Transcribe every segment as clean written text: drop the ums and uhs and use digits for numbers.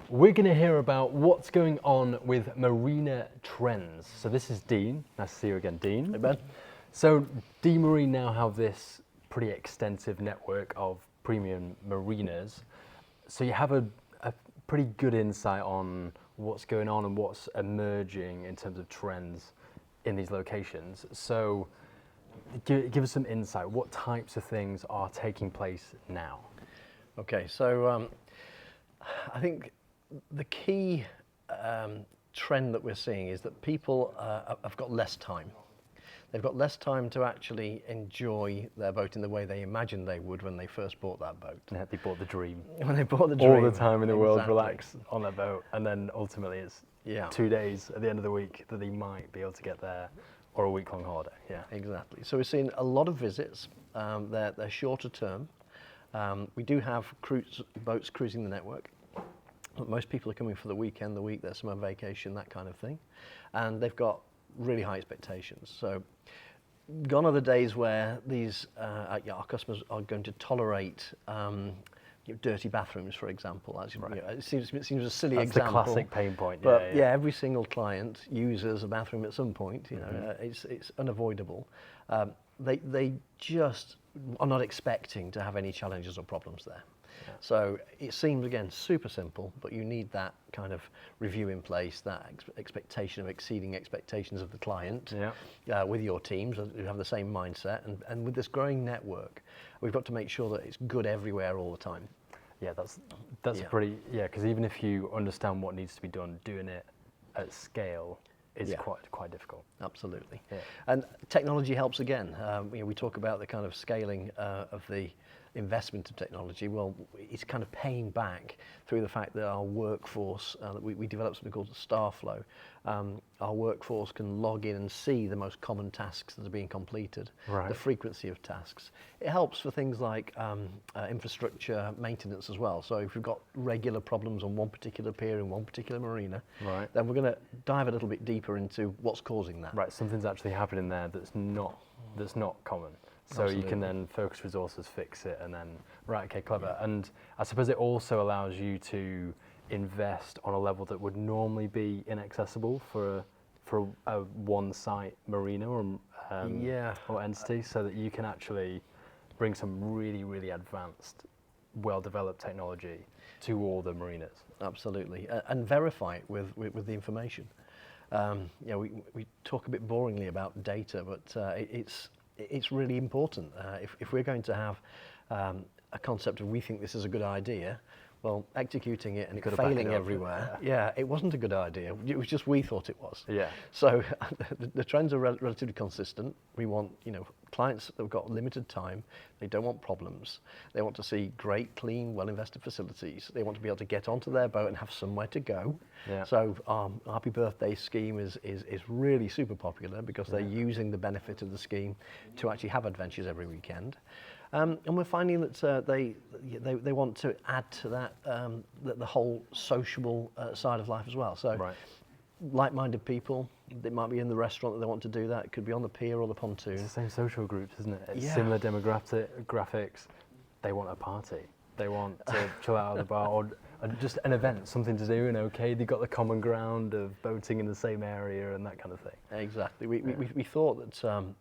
we're going to hear about what's going on with marina trends. So this is Dean. Nice to see you again, Dean. Hey, Ben. So D-Marin now have this pretty extensive network of premium marinas. So you have a pretty good insight on what's going on and what's emerging in terms of trends in these locations. So give us some insight. What types of things are taking place now? Okay, so I think the key trend that we're seeing is that people have got less time. They've got less time to actually enjoy their boat in the way they imagined they would when they first bought that boat. Yeah, they bought the dream. When they bought the dream. All the time in the world, Exactly. relax on their boat, and then ultimately it's 2 days at the end of the week that they might be able to get there, or a week-long holiday. Yeah, exactly. So we're seeing a lot of visits. They're shorter term. We do have boats cruising the network. But most people are coming for the weekend, the week, their summer vacation, that kind of thing, and they've got really high expectations. So gone are the days where these our customers are going to tolerate dirty bathrooms, for example. Right. It seems a silly That's example. the classic pain point. But every single client uses a bathroom at some point. It's unavoidable. They just are not expecting to have any challenges or problems there. Yeah. So it seems, again, super simple, but you need that kind of review in place, that expectation of exceeding expectations of the client with your teams who have the same mindset. And with this growing network, we've got to make sure that it's good everywhere all the time. Yeah, that's pretty, because even if you understand what needs to be done, doing it at scale is quite difficult. Absolutely. Yeah. And technology helps again. We talk about the kind of scaling of the investment of technology. Well, it's kind of paying back through the fact that our workforce, we developed something called Star Flow. Our workforce can log in and see the most common tasks that are being completed, the frequency of tasks. It helps for things like infrastructure maintenance as well. So if we've got regular problems on one particular pier in one particular marina, then we're going to dive a little bit deeper into what's causing that. Right, something's actually happening there that's not common. So Absolutely. You can then focus resources, fix it, and then, okay, clever. And I suppose it also allows you to invest on a level that would normally be inaccessible for a one-site marina or entity, so that you can actually bring some really, really advanced, well-developed technology to all the marinas. Absolutely, and verify it with the information. We talk a bit boringly about data, but it's really important. If we're going to have a concept of we think this is a good idea, well, executing it and it failing everywhere, it wasn't a good idea. It was just we thought it was. Yeah. So the trends are relatively consistent. We want clients that have got limited time. They don't want problems. They want to see great, clean, well-invested facilities. They want to be able to get onto their boat and have somewhere to go. Yeah. So our Happy Birthday scheme is really super popular because they're using the benefit of the scheme to actually have adventures every weekend. And we're finding that they want to add to that the whole sociable side of life as well. So like-minded people, they might be in the restaurant that they want to do that. It could be on the pier or the pontoon. It's the same social groups, isn't it? It's similar demographics. They want a party. They want to chill out at the bar or just an event, something to do, and they've got the common ground of boating in the same area and that kind of thing. Exactly. We thought that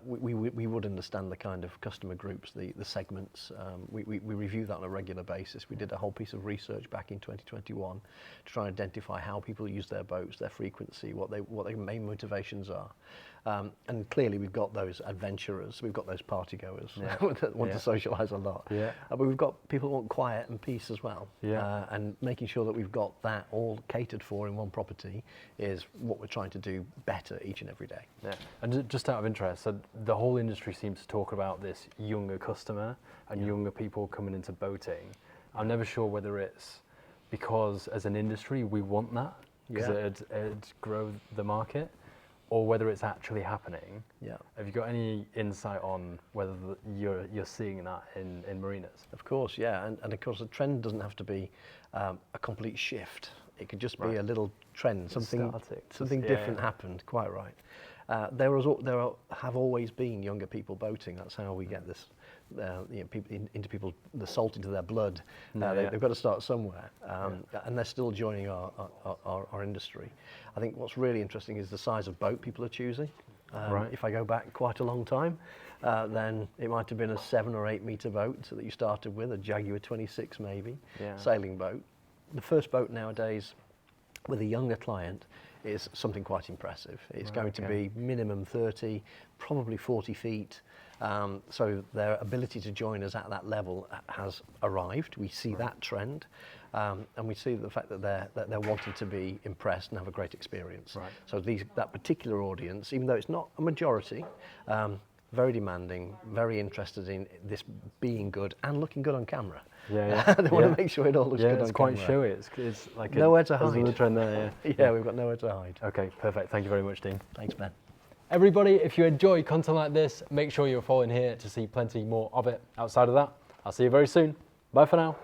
we would understand the kind of customer groups, the segments. We review that on a regular basis. We did a whole piece of research back in 2021 to try and identify how people use their boats, their frequency, what their main motivations are. And clearly we've got those adventurers, we've got those partygoers that want to socialise a lot. Yeah. But we've got people who want quiet and peace as well. Yeah. And making sure that we've got that all catered for in one property is what we're trying to do better each and every day. Yeah. And just out of interest, so the whole industry seems to talk about this younger customer and younger people coming into boating. I'm never sure whether it's because as an industry we want that, because it'd grow the market, or whether it's actually happening. Yeah. Have you got any insight on whether you're seeing that in marinas? Of course, yeah, and of course the trend doesn't have to be a complete shift. It could just be a little trend, something different happened. Quite right. There have always been younger people boating. That's how we get people into people, the salt into their blood. No, They've got to start somewhere, and they're still joining our industry. I think what's really interesting is the size of boat people are choosing. Right. If I go back quite a long time, then it might have been a 7 or 8 metre boat that you started with, a Jaguar 26 maybe, sailing boat. The first boat nowadays with a younger client is something quite impressive. It's going to be minimum 30, probably 40 feet. So their ability to join us at that level has arrived. We see that trend, and we see the fact that they're wanting to be impressed and have a great experience. Right. So that particular audience, even though it's not a majority, very demanding, very interested in this being good and looking good on camera. They want to make sure it all looks good on camera. It's quite showy. It's like nowhere to hide. There's a trend there. Yeah, we've got nowhere to hide. Okay, perfect. Thank you very much, Dean. Thanks, Ben. Everybody, if you enjoy content like this, make sure you're following here to see plenty more of it. Outside of that, I'll see you very soon. Bye for now.